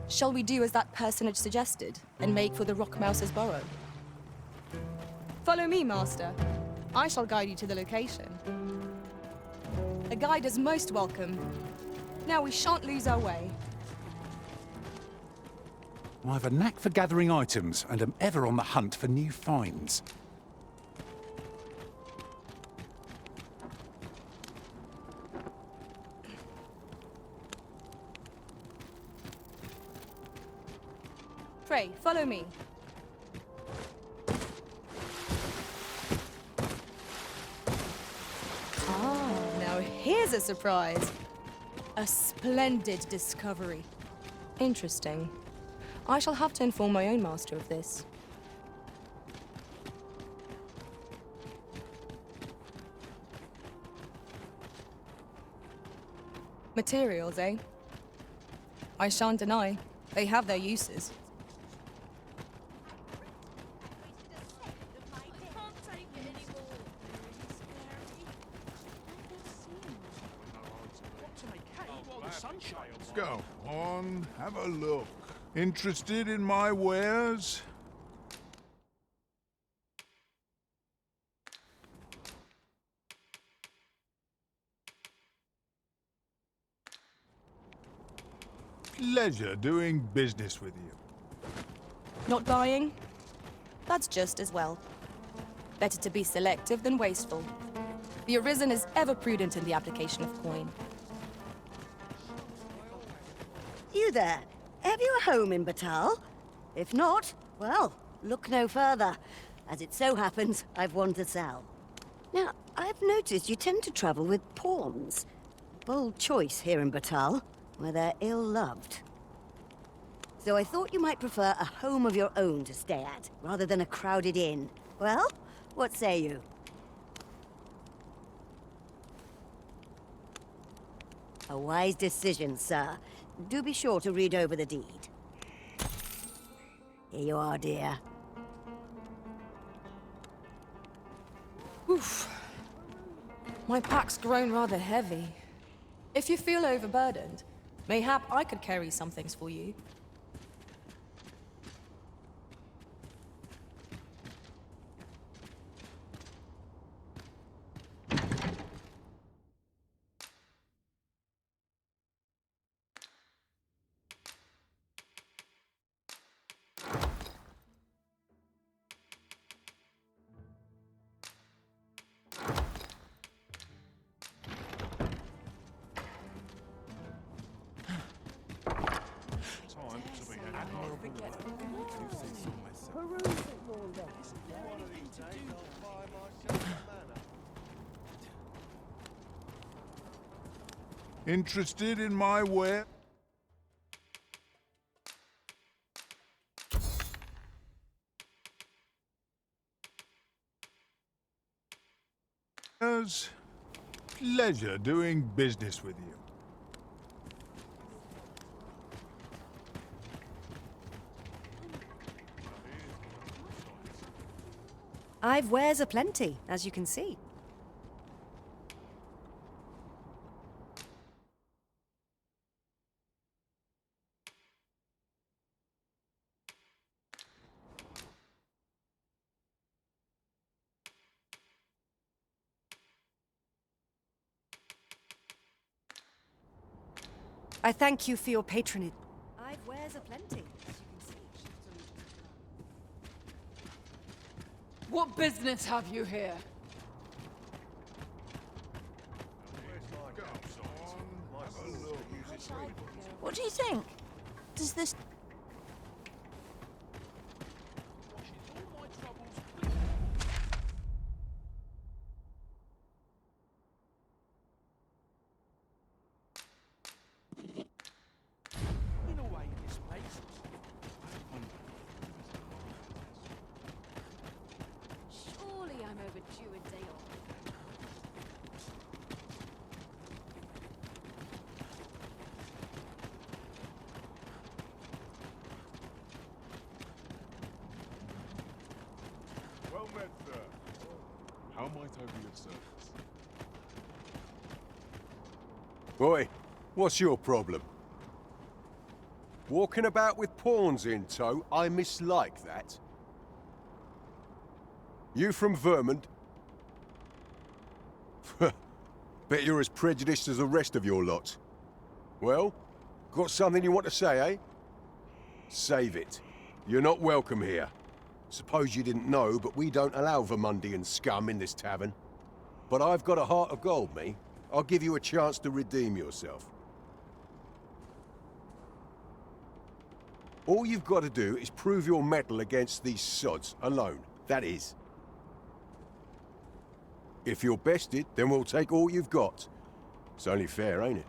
Shall we do as that personage suggested, and make for the Rock Mouse's burrow? Follow me, Master. I shall guide you to the location. A guide is most welcome. Now we shan't lose our way. I have a knack for gathering items, and am ever on the hunt for new finds. Pray, follow me. Ah, now here's a surprise. A splendid discovery. Interesting. I shall have to inform my own master of this. Materials, eh? I shan't deny. They have their uses. Go on, have a look. Interested in my wares? Pleasure doing business with you. Not buying? That's just as well. Better to be selective than wasteful. The Arisen is ever prudent in the application of coin. You there? Have you a home in Batal? If not, well, look no further. As it so happens, I've one to sell. Now, I've noticed you tend to travel with pawns. Bold choice here in Batal, where they're ill-loved. So I thought you might prefer a home of your own to stay at, rather than a crowded inn. Well, what say you? A wise decision, sir. Do be sure to read over the deed. Here you are, dear. Oof. My pack's grown rather heavy. If you feel overburdened, mayhap I could carry some things for you. Interested in my wares? Pleasure doing business with you. I've wares aplenty, as you can see. I thank you for your patronage. I've wares aplenty, as you can see. What business have you here? What do you think? Does this... Surely I'm overdue a day off. Well met, sir. How might I be of service? Boy, what's your problem? Walking about with pawns in tow, I mislike that. You from Vermont? Bet you're as prejudiced as the rest of your lot. Well, got something you want to say, eh? Save it. You're not welcome here. Suppose you didn't know, but we don't allow Vermundian scum in this tavern. But I've got a heart of gold, me. I'll give you a chance to redeem yourself. All you've got to do is prove your mettle against these sods, alone. That is. If you're bested, then we'll take all you've got. It's only fair, ain't it?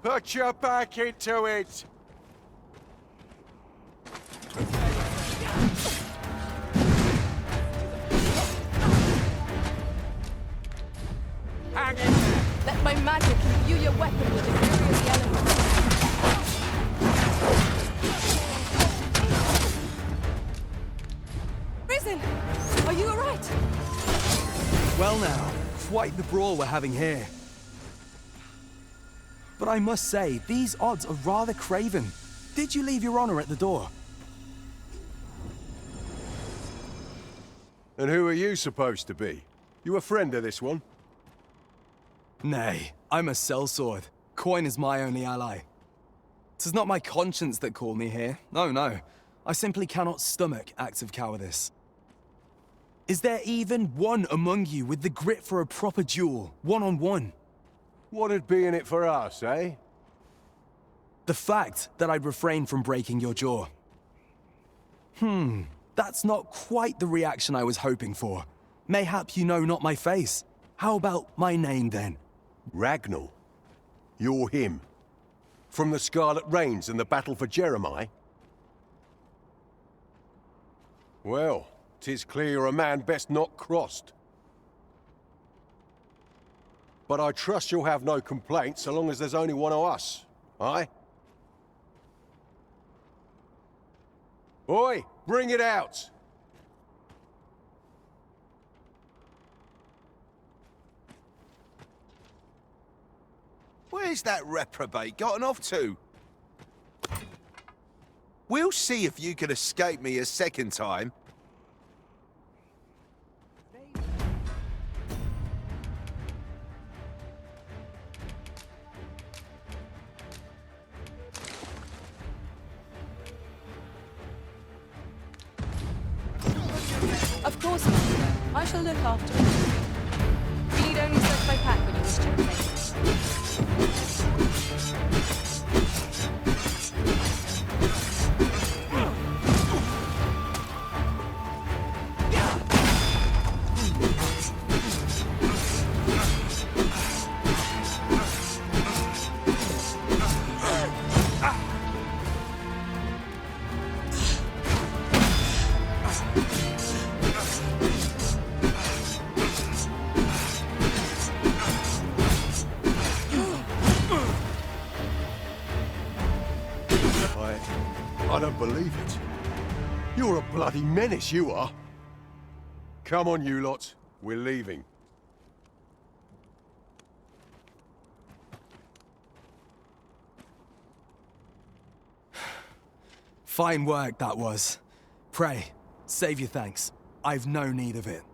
Put your back into it! Hang in there! Let my magic imbue your weapon with the fury of the elements. Risen! Are you alright? Well now, quite the brawl we're having here. But I must say, these odds are rather craven. Did you leave your honor at the door? And who are you supposed to be? You a friend of this one? Nay, I'm a sellsword. Coin is my only ally. 'Tis not my conscience that called me here. Oh no, I simply cannot stomach acts of cowardice. Is there even one among you with the grit for a proper duel, one-on-one? What'd be in it for us, eh? The fact that I'd refrain from breaking your jaw. That's not quite the reaction I was hoping for. Mayhap you know not my face. How about my name then? Ragnar. You're him. From the Scarlet Rains and the battle for Jeremiah? Well, 'tis clear you're a man best not crossed. But I trust you'll have no complaints so long as there's only one of us, aye? Oi, bring it out! Where's that reprobate gotten off to? We'll see if you can escape me a second time. Of course, Master. I shall look after it. You need only search my pack when you wish to replace it. I don't believe it. You're a bloody menace, you are. Come on, you lot. We're leaving. Fine work, that was. Pray, save your thanks. I've no need of it.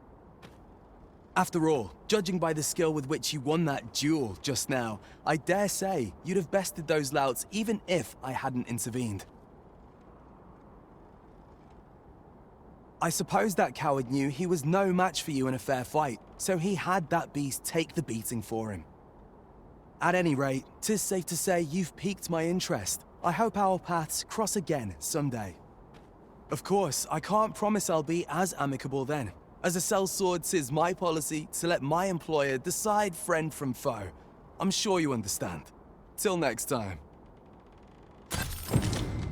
After all, judging by the skill with which you won that duel just now, I dare say you'd have bested those louts even if I hadn't intervened. I suppose that coward knew he was no match for you in a fair fight, so he had that beast take the beating for him. At any rate, 'tis safe to say you've piqued my interest. I hope our paths cross again someday. Of course, I can't promise I'll be as amicable then. As a sellsword, 'tis my policy to let my employer decide friend from foe. I'm sure you understand. Till next time.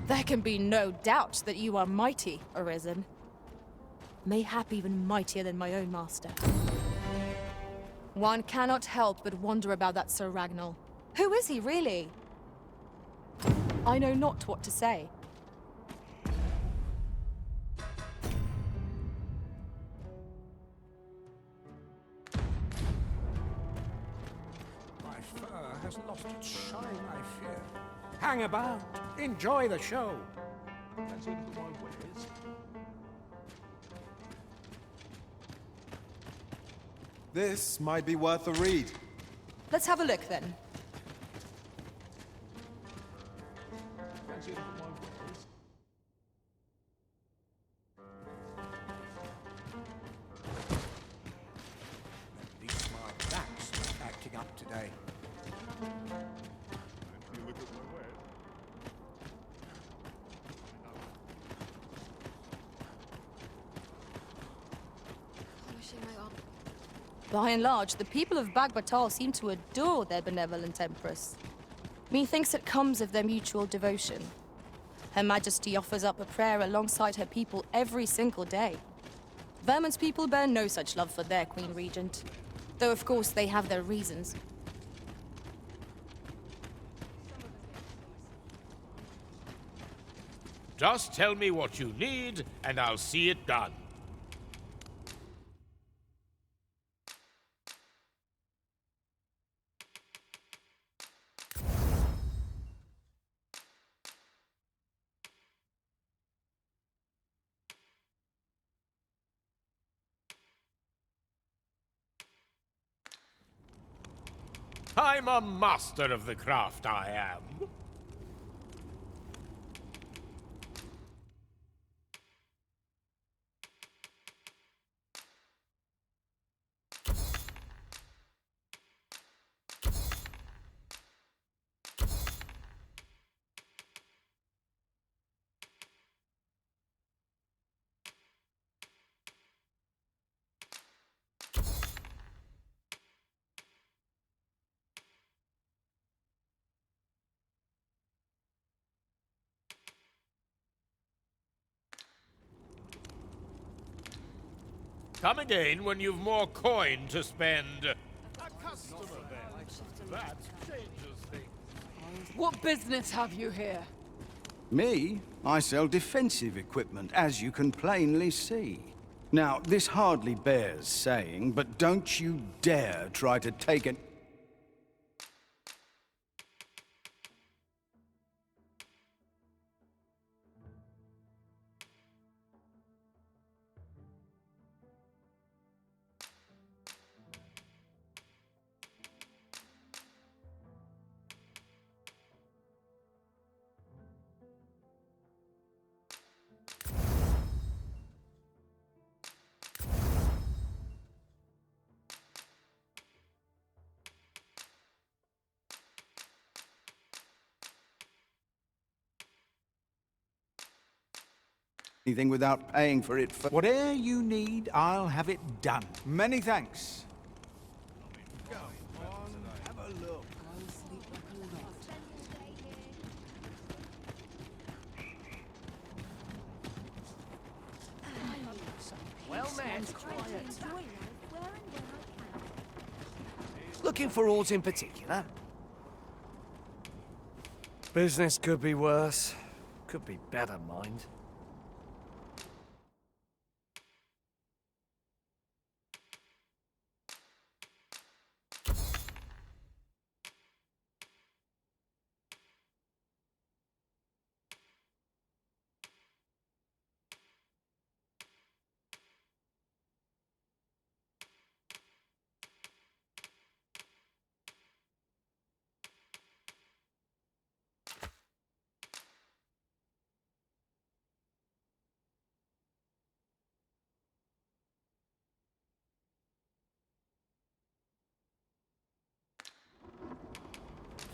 There can be no doubt that you are mighty, Arisen. Mayhap even mightier than my own master. One cannot help but wonder about that Sir Ragnar. Who is he, really? I know not what to say. fur has lost its shine, I fear. Hang about. Enjoy the show. That's it for my wares. This might be worth a read. Let's have a look then. That's it for my wares. At least my back's not acting up today. You look at my wares. By and large, the people of Bagbatal seem to adore their benevolent empress. Methinks it comes of their mutual devotion. Her Majesty offers up a prayer alongside her people every single day. Vermont's people bear no such love for their Queen Regent, though of course they have their reasons. Just tell me what you need, and I'll see it done. I'm a master of the craft, I am. Come again when you've more coin to spend. A customer then. That changes things. What business have you here? Me? I sell defensive equipment, as you can plainly see. Now, this hardly bears saying, but don't you dare try to take it. Anything without paying for it for... Whatever you need, I'll have it done. Many thanks. Go on, have a look. Well met. Looking for aught in particular? Business could be worse. Could be better, mind.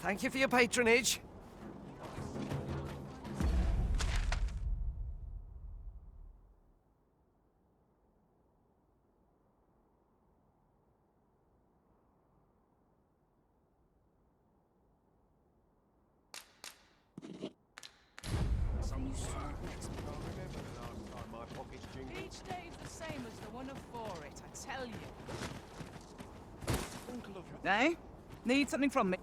Thank you for your patronage. Each day's the same as the one before it, I tell you. Eh? Need something from me?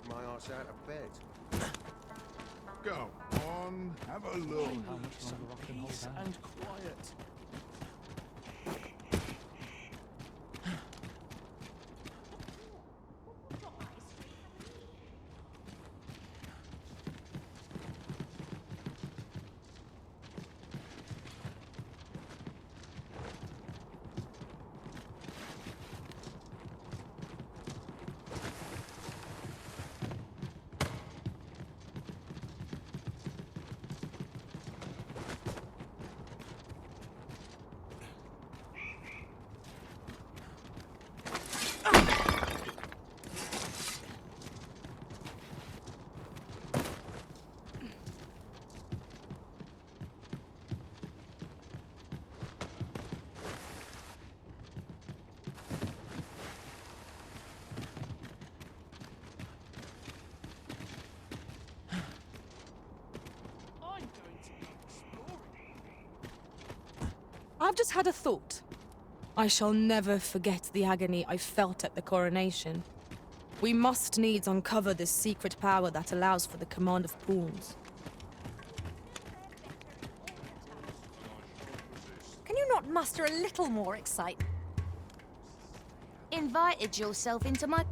drag my ass out of bed. Go on, have a look. Peace and quiet. I've just had a thought. I shall never forget the agony I felt at the coronation. We must needs uncover this secret power that allows for the command of pawns. Can you not muster a little more excitement? Invited yourself into my...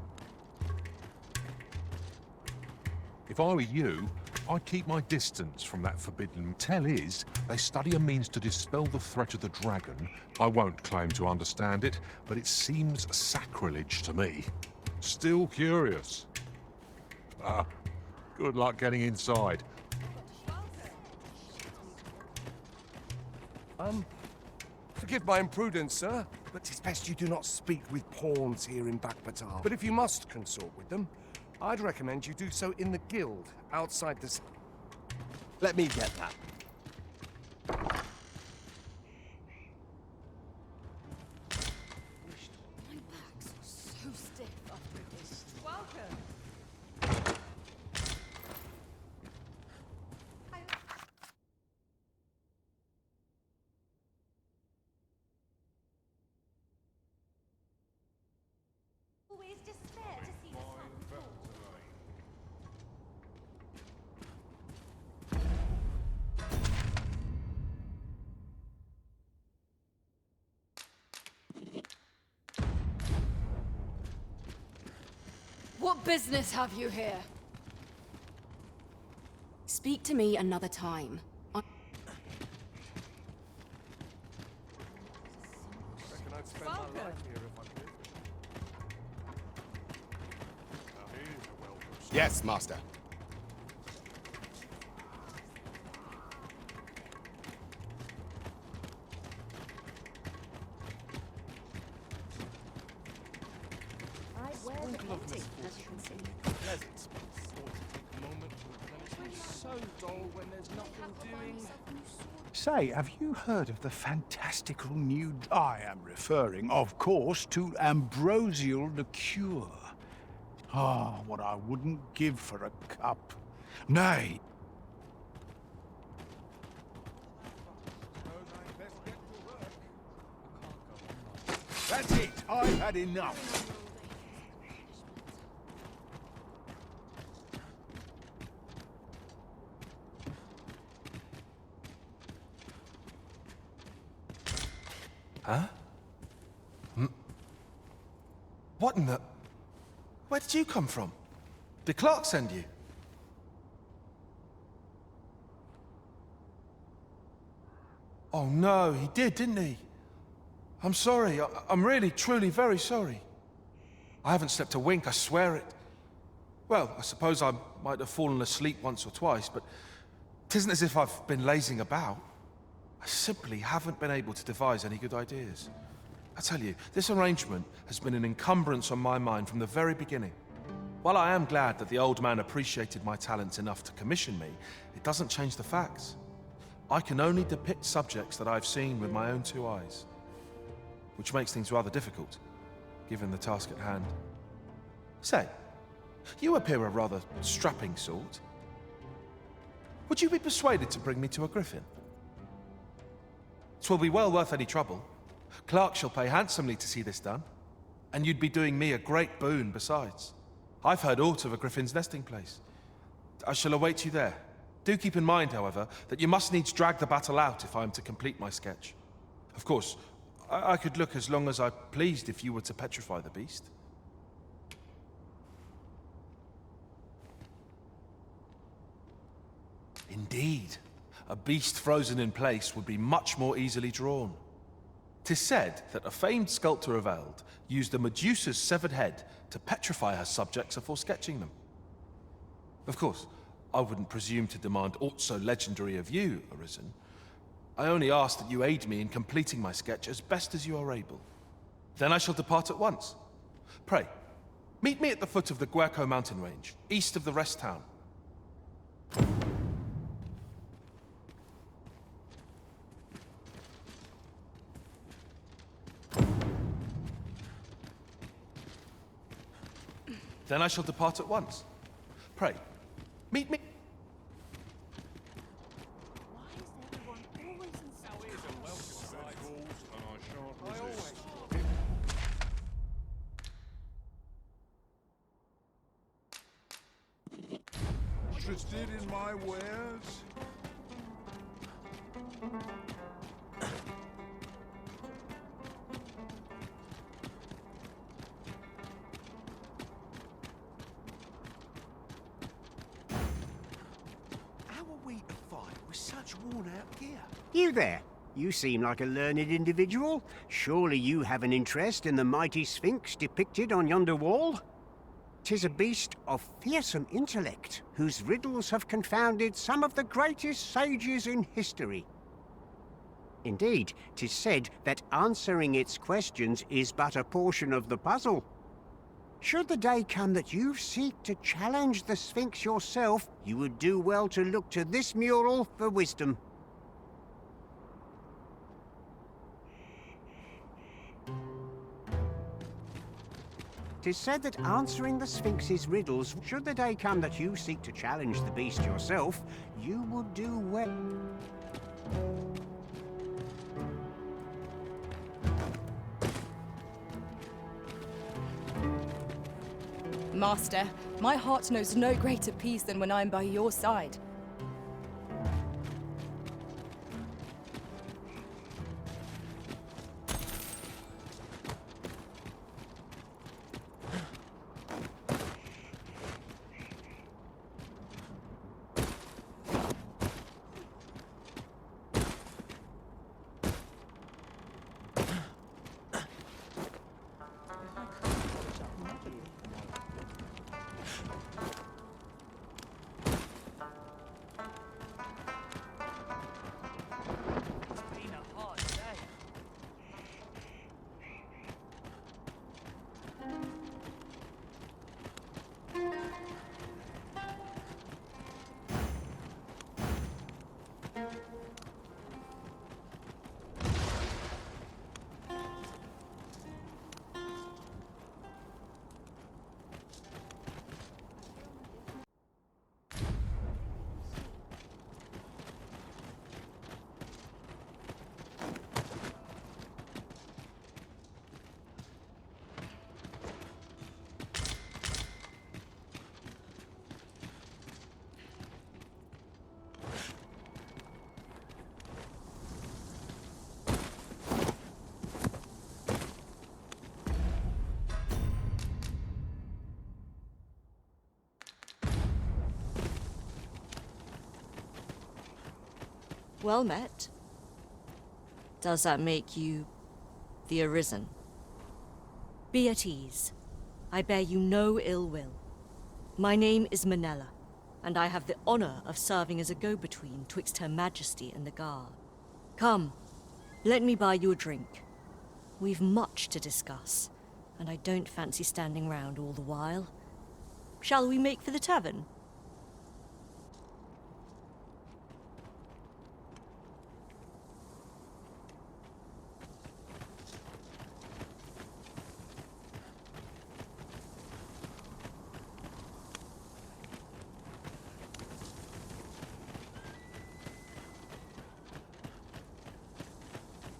If I were you, I'd keep my distance from that forbidden. Tell is, they study a means to dispel the threat of the dragon. I won't claim to understand it, but it seems sacrilege to me. Still curious. Good luck getting inside. Forgive my imprudence, sir, but 'tis best you do not speak with pawns here in Bakbatar. But if you must consort with them, I'd recommend you do so in the guild, outside the... Let me get that. My back's so stiff after this. Welcome. Always despair to see the sun fall. What business have you here? Speak to me another time. Yes, master. I've wears a plenty, as you can see. Pleasant space. So dull when there's nothing doing. Say, have you heard of the fantastical new... I am referring, of course, to ambrosial liqueur. Ah, what I wouldn't give for a cup. Nay. That's it. I've had enough. Huh? What in the... Where did you come from? Did Clark send you? Oh no, he did, didn't he? I'm sorry. I'm really, truly very sorry. I haven't slept a wink, I swear it. Well, I suppose I might have fallen asleep once or twice, but it isn't as if I've been lazing about. I simply haven't been able to devise any good ideas. I tell you, this arrangement has been an encumbrance on my mind from the very beginning. While I am glad that the old man appreciated my talents enough to commission me, it doesn't change the facts. I can only depict subjects that I've seen with my own two eyes, which makes things rather difficult, given the task at hand. Say, you appear a rather strapping sort. Would you be persuaded to bring me to a griffin? 'Twill be well worth any trouble. Clark shall pay handsomely to see this done, and you'd be doing me a great boon besides. I've heard aught of a griffin's nesting place. I shall await you there. Do keep in mind, however, that you must needs drag the battle out if I am to complete my sketch. Of course, I could look as long as I pleased if you were to petrify the beast. Indeed. A beast frozen in place would be much more easily drawn. 'Tis said that a famed sculptor of Eld used a Medusa's severed head to petrify her subjects before sketching them. Of course, I wouldn't presume to demand aught so legendary of you, Arisen. I only ask that you aid me in completing my sketch as best as you are able. Then I shall depart at once. Pray, meet me at the foot of the Guerco mountain range, east of the rest town. Then I shall depart at once. Pray, meet me. Interested in my wares? How are we to fight with such worn-out gear? You there. You seem like a learned individual. Surely you have an interest in the mighty Sphinx depicted on yonder wall? 'Tis a beast of fearsome intellect, whose riddles have confounded some of the greatest sages in history. Indeed, 'tis said that answering its questions is but a portion of the puzzle. Should the day come that you seek to challenge the Sphinx yourself, you would do well to look to this mural for wisdom. It is said that answering the Sphinx's riddles, should the day come that you seek to challenge the beast yourself, you will do well. Master, my heart knows no greater peace than when I am by your side. Well met. Does that make you the Arisen? Be at ease. I bear you no ill will. My name is Manella, and I have the honor of serving as a go-between twixt Her Majesty and the Guard. Come, let me buy you a drink. We've much to discuss, and I don't fancy standing round all the while. Shall we make for the tavern?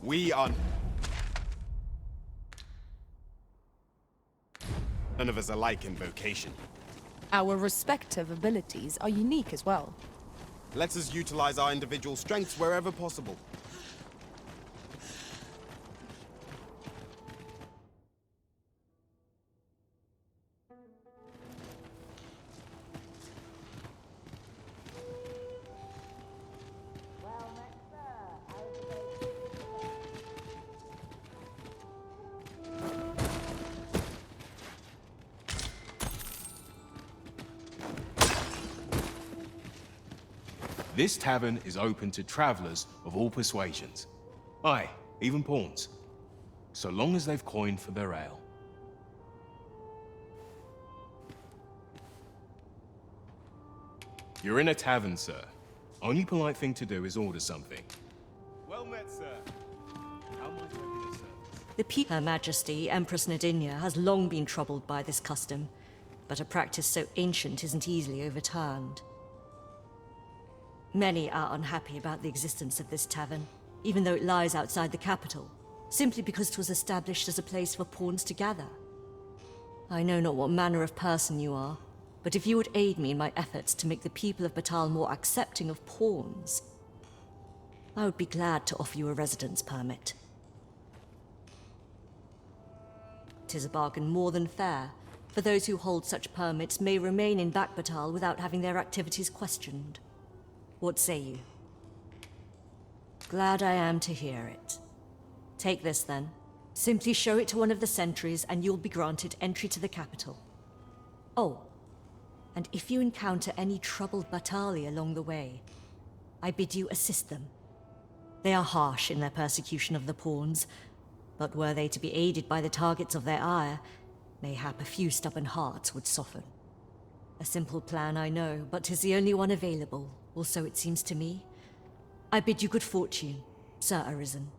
We are... None of us are alike in vocation. Our respective abilities are unique as well. Let us utilize our individual strengths wherever possible. This tavern is open to travelers of all persuasions. Aye, even pawns. So long as they've coined for their ale. You're in a tavern, sir. Only polite thing to do is order something. Well met, sir. How much regular service? Her Majesty, Empress Nadinia, has long been troubled by this custom, but a practice so ancient isn't easily overturned. Many are unhappy about the existence of this tavern, even though it lies outside the capital, simply because it was established as a place for pawns to gather. I know not what manner of person you are, but if you would aid me in my efforts to make the people of Batal more accepting of pawns, I would be glad to offer you a residence permit. 'Tis a bargain more than fair, for those who hold such permits may remain in Batal without having their activities questioned. What say you? Glad I am to hear it. Take this then. Simply show it to one of the sentries and you'll be granted entry to the capital. Oh, and if you encounter any troubled Batali along the way, I bid you assist them. They are harsh in their persecution of the pawns, but were they to be aided by the targets of their ire, mayhap a few stubborn hearts would soften. A simple plan, I know, but 'tis the only one available, or so it seems to me. I bid you good fortune, Sir Arisen.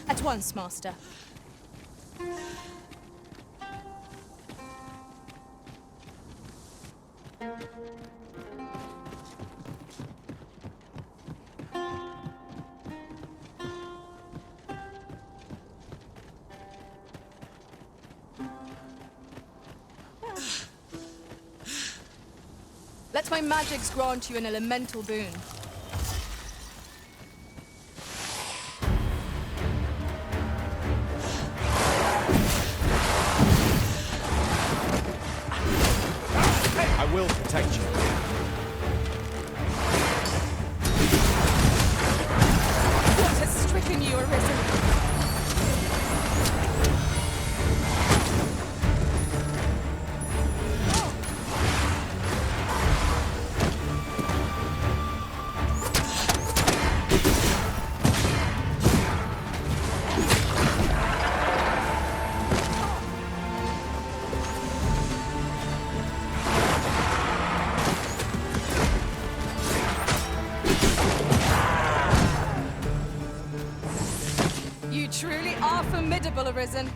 At once, Master. Let my magics grant you an elemental boon. I will protect you. What has stricken you, Arisen? You truly are formidable, Arisen.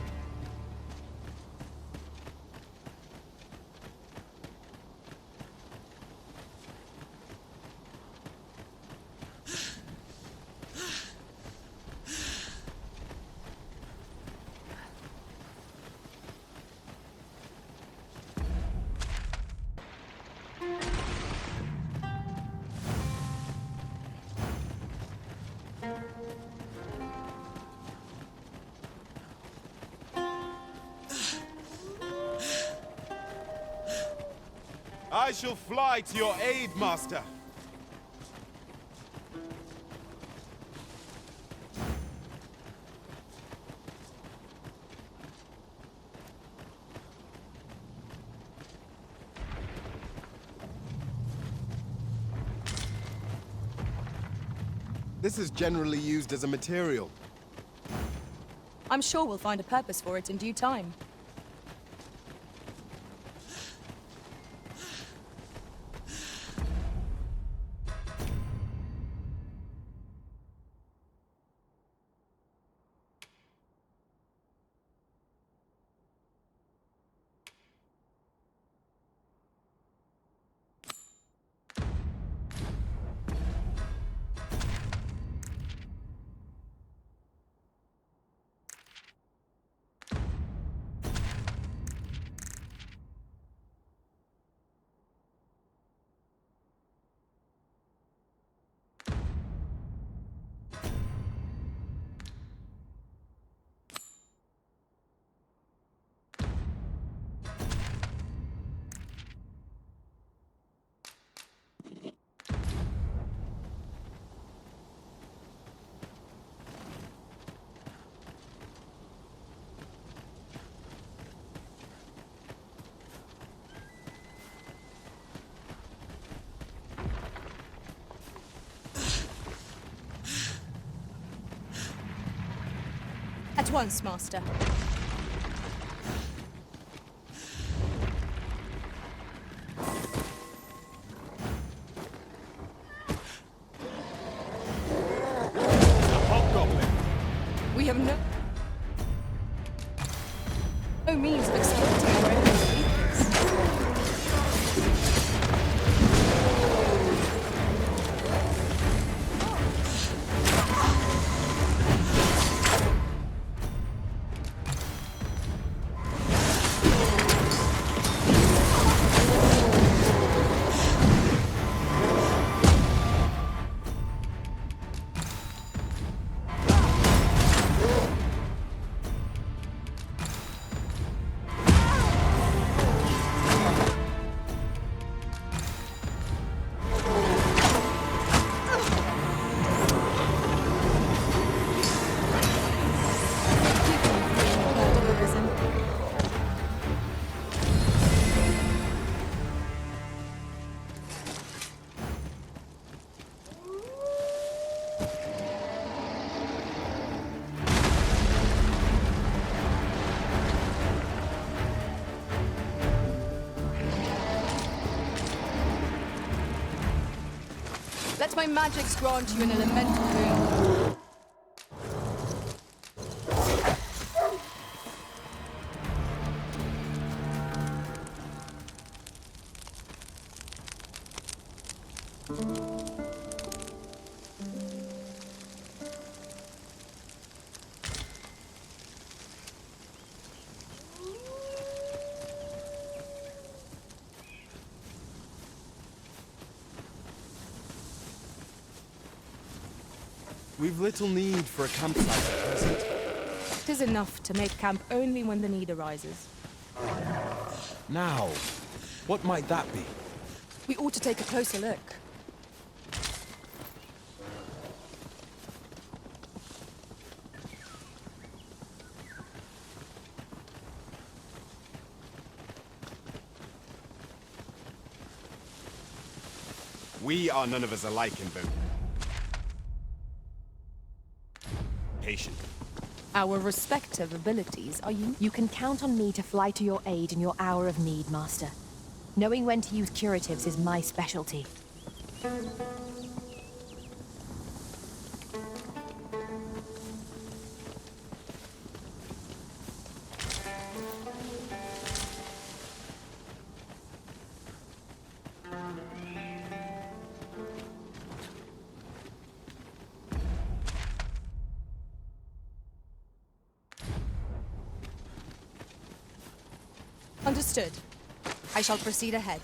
I shall fly to your aid, Master. This is generally used as a material. I'm sure we'll find a purpose for it in due time. once, Master. We have no means of exploiting our own weakness. Let my magics grant you an elemental boon. We've little need for a campsite at present. 'Tis enough to make camp only when the need arises. Now, what might that be? We ought to take a closer look. We are none of us alike in both. Patient. Our respective abilities are unique. You can count on me to fly to your aid in your hour of need, Master. Knowing when to use curatives is my specialty. Understood. I shall proceed ahead.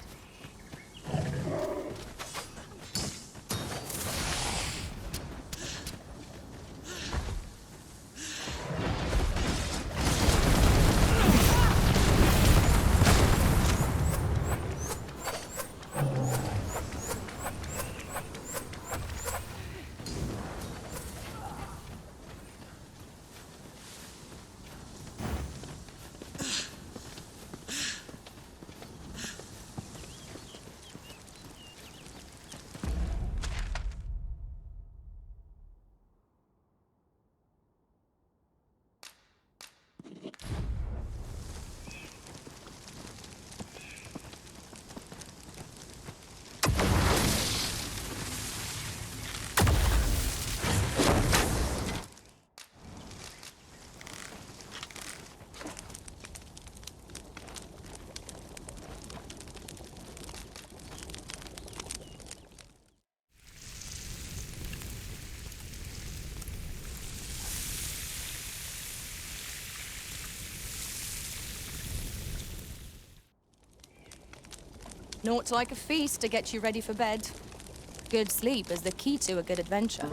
Naught like a feast to get you ready for bed. Good sleep is the key to a good adventure.